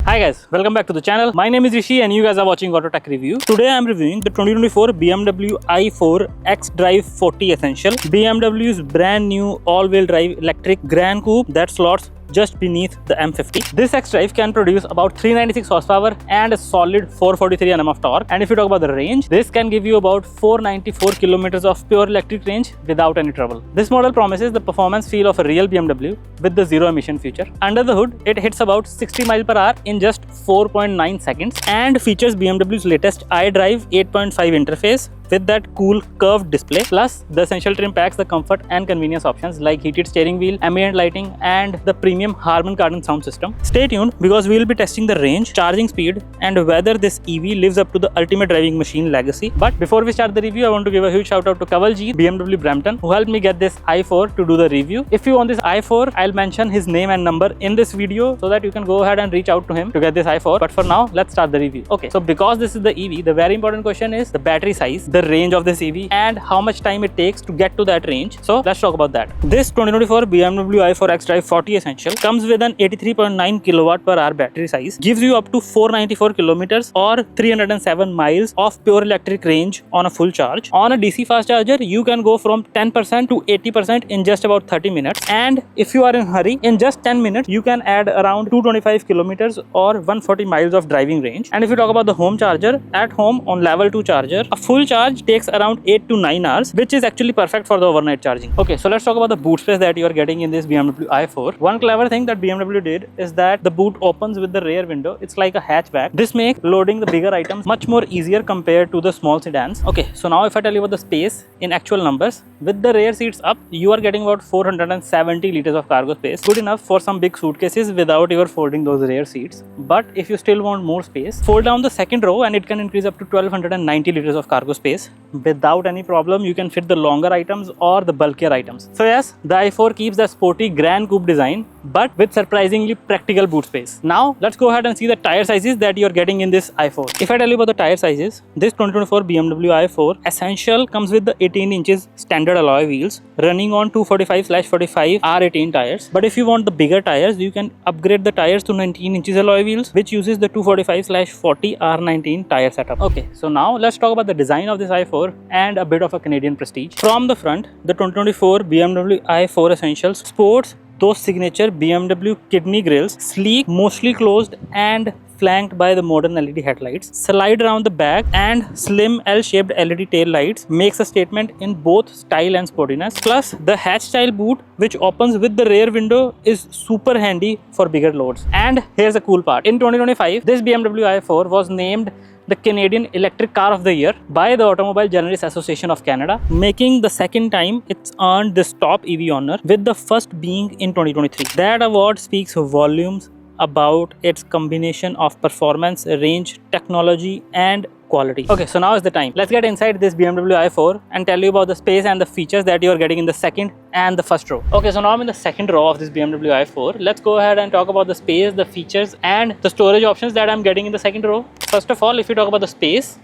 Hi guys, welcome back to the channel. My name is Rishi and you guys are watching AutoTech review. Today I am reviewing the 2024 BMW i4 xDrive 40 Essential, BMW's brand new all-wheel drive electric Grand Coupe that slots just beneath the M50. This xDrive can produce about 396 horsepower and a solid 443 Nm of torque. And if you talk about the range, this can give you about 494 kilometers of pure electric range without any trouble. This model promises the performance feel of a real BMW with the zero emission feature. Under the hood, it hits about 60 miles per hour in just 4.9 seconds and features BMW's latest iDrive 8.5 interface with that cool curved display. Plus, the essential trim packs the comfort and convenience options like heated steering wheel, ambient lighting, and the premium Harman Kardon sound system. Stay tuned because we will be testing the range, charging speed, and whether this EV lives up to the ultimate driving machine legacy. But before we start the review, I want to give a huge shout out to Kawaljeet, BMW Brampton, who helped me get this i4 to do the review. If you want this i4, I'll mention his name and number in this video so that you can go ahead and reach out to him to get this i4. But for now, let's start the review. Okay, so because this is the EV, the very important question is the battery size, the range of this EV, and how much time it takes to get to that range. So let's talk about that. This 2024 BMW i4 xDrive 40 Essential comes with an 83.9 kilowatt per hour battery size, gives you up to 494 kilometers or 307 miles of pure electric range on a full charge. On a DC fast charger, you can go from 10% to 80% in just about 30 minutes. And if you are in a hurry, in just 10 minutes, you can add around 225 kilometers or 140 miles of driving range. And if you talk about the home charger, at home on level 2 charger, a full charge takes around 8 to 9 hours, which is actually perfect for the overnight charging. Okay, so let's talk about the boot space that you are getting in this BMW i4. One clever thing that BMW did is that the boot opens with the rear window. It's like a hatchback. This makes loading the bigger items much more easier compared to the small sedans. Okay, so now if I tell you about the space in actual numbers, with the rear seats up, you are getting about 470 liters of cargo space. Good enough for some big suitcases without ever folding those rear seats. But if you still want more space, fold down the second row and it can increase up to 1290 liters of cargo space. Without any problem, you can fit the longer items or the bulkier items. So yes, the i4 keeps the sporty Grand Coupe design, but with surprisingly practical boot space. Now, let's go ahead and see the tire sizes that you're getting in this i4. If I tell you about the tire sizes, this 2024 BMW i4 Essential comes with the 18 inches standard alloy wheels running on 245/45 R18 tires. But if you want the bigger tires, you can upgrade the tires to 19 inches alloy wheels, which uses the 245/40 R19 tire setup. Okay, so now let's talk about the design of this i4 and a bit of a Canadian prestige. From the front, the 2024 BMW i4 Essential sports those signature BMW kidney grills, sleek, mostly closed and flanked by the modern LED headlights. Slide around the back and slim L-shaped LED tail lights makes a statement in both style and sportiness. Plus, the hatch style boot, which opens with the rear window, is super handy for bigger loads. And here's the cool part. In 2025, this BMW i4 was named the Canadian Electric Car of the Year by the Automobile Journalists Association of Canada, making the second time it's earned this top EV honor, with the first being in 2023. That award speaks volumes about its combination of performance, range, technology, and quality. Okay, so now is the time. Let's get inside this BMW i4 and tell you about the space and the features that you are getting in the second and the first row. Okay, so now I'm in the second row of this BMW i4. Let's go ahead and talk about the space, the features, and the storage options that I'm getting in the second row. First of all, if you talk about the space,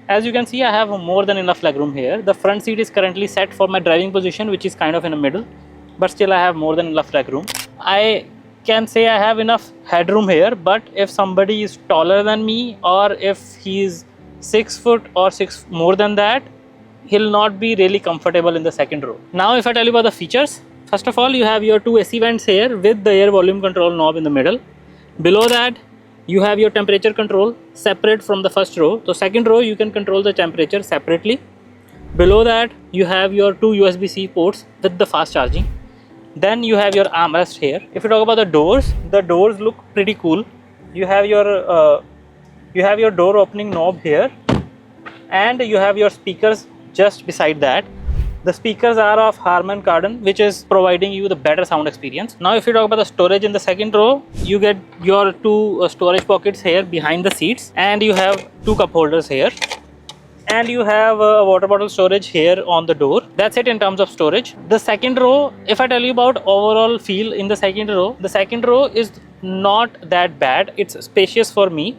as you can see, I have more than enough legroom here. The front seat is currently set for my driving position, which is kind of in the middle, but still I have more than enough legroom. I can say I have enough headroom here, but if somebody is taller than me, or if he's 6 foot or 6 more than that, he'll not be really comfortable in the second row. Now if I tell you about the features, first of all, you have your 2 AC vents here with the air volume control knob in the middle. Below that, you have your temperature control separate from the first row. So second row, you can control the temperature separately. Below that, you have your 2 USB-C ports with the fast charging. Then you have your armrest here. If you talk about the doors look pretty cool. You have your door opening knob here, and you have your speakers just beside that. The speakers are of Harman Kardon, which is providing you the better sound experience. Now if you talk about the storage in the second row, you get your 2 storage pockets here behind the seats, and you have 2 cup holders here, and you have a water bottle storage here on the door. That's it in terms of storage. The second row, if I tell you about overall feel in the second row is not that bad. It's spacious for me.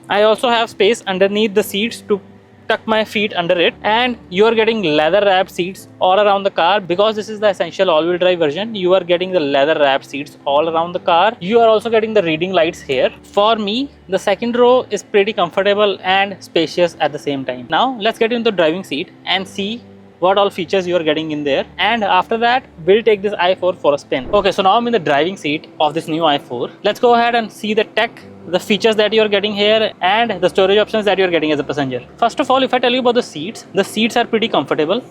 I also have space underneath the seats to tuck my feet under it, and you are getting leather wrapped seats all around the car. Because this is the essential all-wheel drive version, you are getting the leather wrapped seats all around the car. You are also getting the reading lights here. For me, the second row is pretty comfortable and spacious at the same time. Now let's get into the driving seat and see what all features you are getting in there, and after that we'll take this i4 for a spin. Okay, so now I'm in the driving seat of this new i4. Let's go ahead and see the tech, the features that you're getting here, and the storage options that you're getting as a passenger. First of all, if I tell you about the seats are pretty comfortable.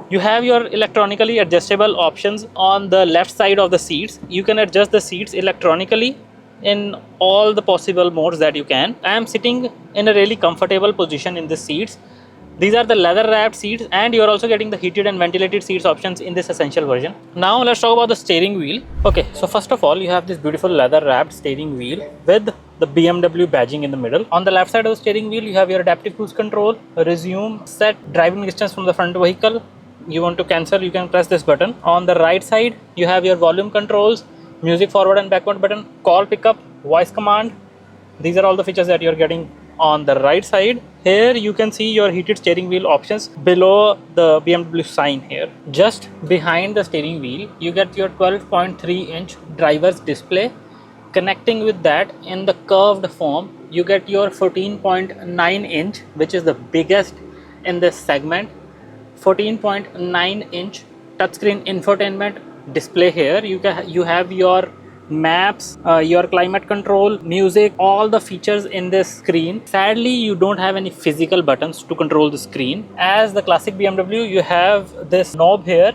You have your electronically adjustable options on the left side of the seats. You can adjust the seats electronically in all the possible modes that you can. I am sitting in a really comfortable position in the seats. These are the leather wrapped seats, and you are also getting the heated and ventilated seats options in this essential version. Now let's talk about the steering wheel. Okay, so first of all, you have this beautiful leather wrapped steering wheel with the BMW badging in the middle. On the left side of the steering wheel, you have your adaptive cruise control, resume, set driving distance from the front vehicle. You want to cancel, you can press this button. On the right side, you have your volume controls, music forward and backward button, call pickup, voice command. These are all the features that you're getting on the right side. Here you can see your heated steering wheel options below the BMW sign here. Just behind the steering wheel, you get your 12.3-inch driver's display. Connecting with that in the curved form, you get your 14.9-inch, which is the biggest in this segment. 14.9-inch touchscreen infotainment display here. You have your maps, your climate control, music, all the features in this screen. Sadly, you don't have any physical buttons to control the screen. As the classic BMW, you have this knob here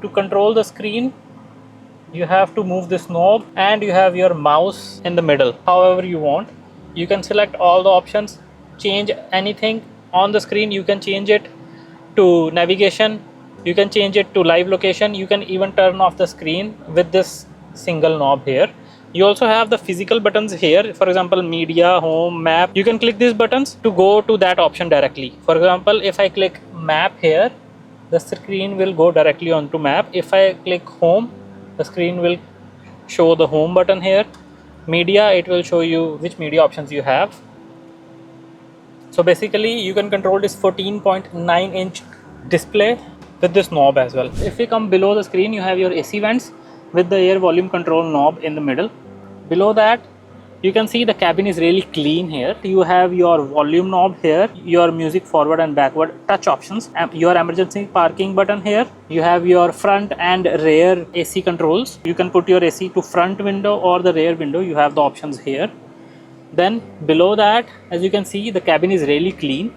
to control the screen. You have to move this knob, and you have your mouse in the middle. However you want, you can select all the options, change anything on the screen. You can change it to navigation, you can change it to live location, you can even turn off the screen with this single knob here. You also have the physical buttons here, for example media, home, map. You can click these buttons to go to that option directly. For example, if I click map here, the screen will go directly onto map. If I click home, the screen will show the home button here. Media, it will show you which media options you have. So basically you can control this 14.9-inch display with this knob as well. If we come below the screen, you have your AC vents with the air volume control knob in the middle. Below that, you can see the cabin is really clean here. You have your volume knob here, your music forward and backward touch options, your emergency parking button here. You have your front and rear AC controls. You can put your AC to front window or the rear window. You have the options here. Then below that, as you can see, the cabin is really clean.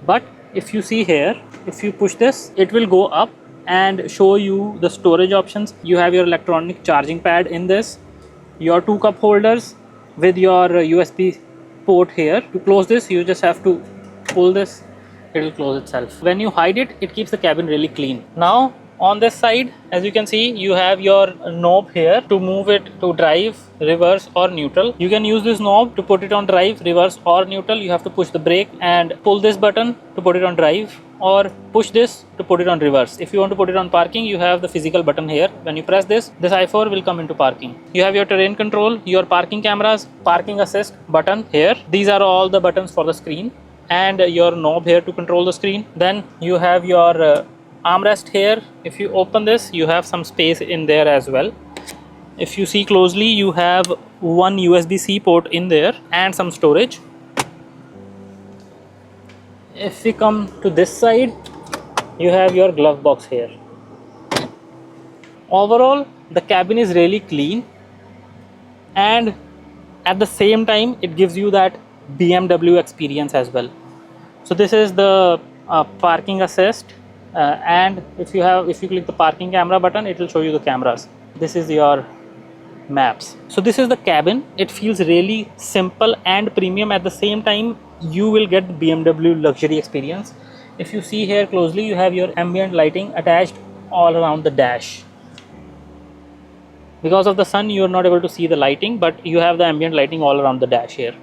But if you see here, if you push this, it will go up and show you the storage options. You have your electronic charging pad in this, your 2 cup holders with your USB port here. To close this, you just have to pull this, it will close itself. When you hide it, it keeps the cabin really clean. Now on this side, as you can see, you have your knob here to move it to drive, reverse or neutral. You can use this knob to put it on drive, reverse or neutral. You have to push the brake and pull this button to put it on drive, or push this to put it on reverse. If you want to put it on parking, you have the physical button here. When you press this i4 will come into parking. You have your terrain control, your parking cameras, parking assist button here. These are all the buttons for the screen, and your knob here to control the screen. Then you have your armrest here. If you open this, you have some space in there as well. If you see closely, you have one USB-C port in there and some storage. If we come to this side, you have your glove box here. Overall, the cabin is really clean, and at the same time it gives you that BMW experience as well. So this is the parking assist, and if you click the parking camera button, it will show you the cameras. This is your maps. So this is the cabin. It feels really simple and premium at the same time. You will get the BMW luxury experience. If you see here closely, you have your ambient lighting attached all around the dash. Because of the sun, you are not able to see the lighting, but you have the ambient lighting all around the dash here.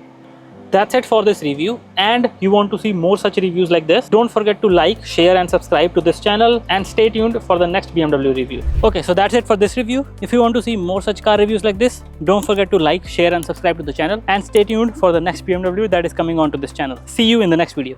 That's it for this review, and you want to see more such reviews like this, don't forget to like, share and subscribe to this channel, and stay tuned for the next BMW review. Okay, so that's it for this review. If you want to see more such car reviews like this, don't forget to like, share and subscribe to the channel, and stay tuned for the next BMW that is coming onto this channel. See you in the next video.